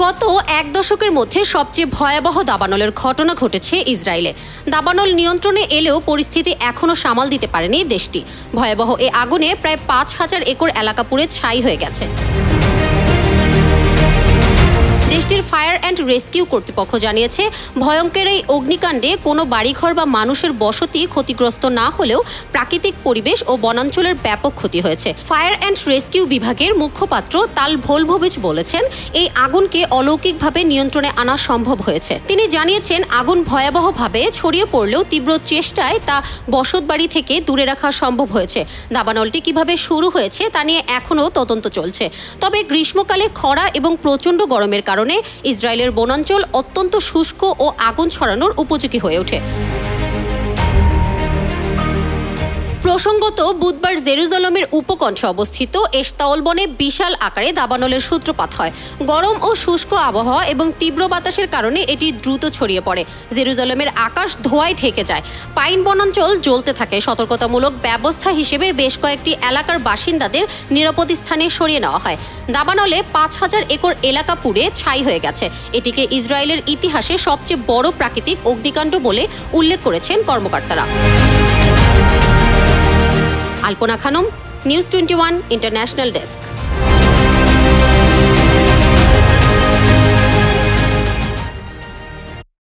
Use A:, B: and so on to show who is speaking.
A: গত এক দশকের মধ্যে সবচেয়ে ভয়াবহ দাবানলের ঘটনা ঘটেছে ইসরায়েলে। দাবানল নিয়ন্ত্রণে এলেও পরিস্থিতি এখনও সামাল দিতে পারেনি দেশটি। ভয়াবহ এ আগুনে প্রায় ৫,০০০ একর এলাকা পুড়ে ছাই হয়ে গেছে। দেশটির ফায়ার অ্যান্ড রেস্কিউ কর্তৃপক্ষ জানিয়েছে, ভয়ঙ্কর এই অগ্নিকাণ্ডে কোনো বাড়িঘর বা মানুষের বসতি ক্ষতিগ্রস্ত না হলেও প্রাকৃতিক পরিবেশ ও বনাঞ্চলের ব্যাপক ক্ষতি হয়েছে। ফায়ার অ্যান্ড রেস্কিউ বিভাগের মুখপাত্র তাল ভোলভোভিচ বলেছেন, এই আগুনকে অলৌকিকভাবে নিয়ন্ত্রণে আনা সম্ভব হয়েছে। তিনি জানিয়েছেন, আগুন ভয়াবহভাবে ছড়িয়ে পড়লেও তীব্র চেষ্টায় তা বসতবাড়ি থেকে দূরে রাখা সম্ভব হয়েছে। দাবানলটি কিভাবে শুরু হয়েছে তা নিয়ে এখনও তদন্ত চলছে। তবে গ্রীষ্মকালে খরা এবং প্রচণ্ড গরমের কারণে ইসরায়েলের বনাঞ্চল অত্যন্ত শুষ্ক ও আগুন ছড়ানোর উপযোগী হয়ে ওঠে। প্রসঙ্গত, বুধবার জেরুজালেমের উপকণ্ঠে অবস্থিত এশতাওল বনে বিশাল আকারে দাবানলের সূত্রপাত হয়। গরম ও শুষ্ক আবহাওয়া এবং তীব্র বাতাসের কারণে এটি দ্রুত ছড়িয়ে পড়ে। জেরুজালেমের আকাশ ধোঁয়ায় ঢেকে যায়। পাইন বনাঞ্চল জ্বলতে থাকে। সতর্কতামূলক ব্যবস্থা হিসেবে বেশ কয়েকটি এলাকার বাসিন্দাদের নিরাপদ স্থানে সরিয়ে নেওয়া হয়। দাবানলে ৫,০০০ একর এলাকা পুড়ে ছাই হয়ে গেছে। এটিকে ইসরায়েলের ইতিহাসে সবচেয়ে বড় প্রাকৃতিক অগ্নিকাণ্ড বলে উল্লেখ করেছেন কর্মকর্তারা। আলপনা খানম, নিউজ 21 ইন্টারন্যাশনাল ডেস্ক।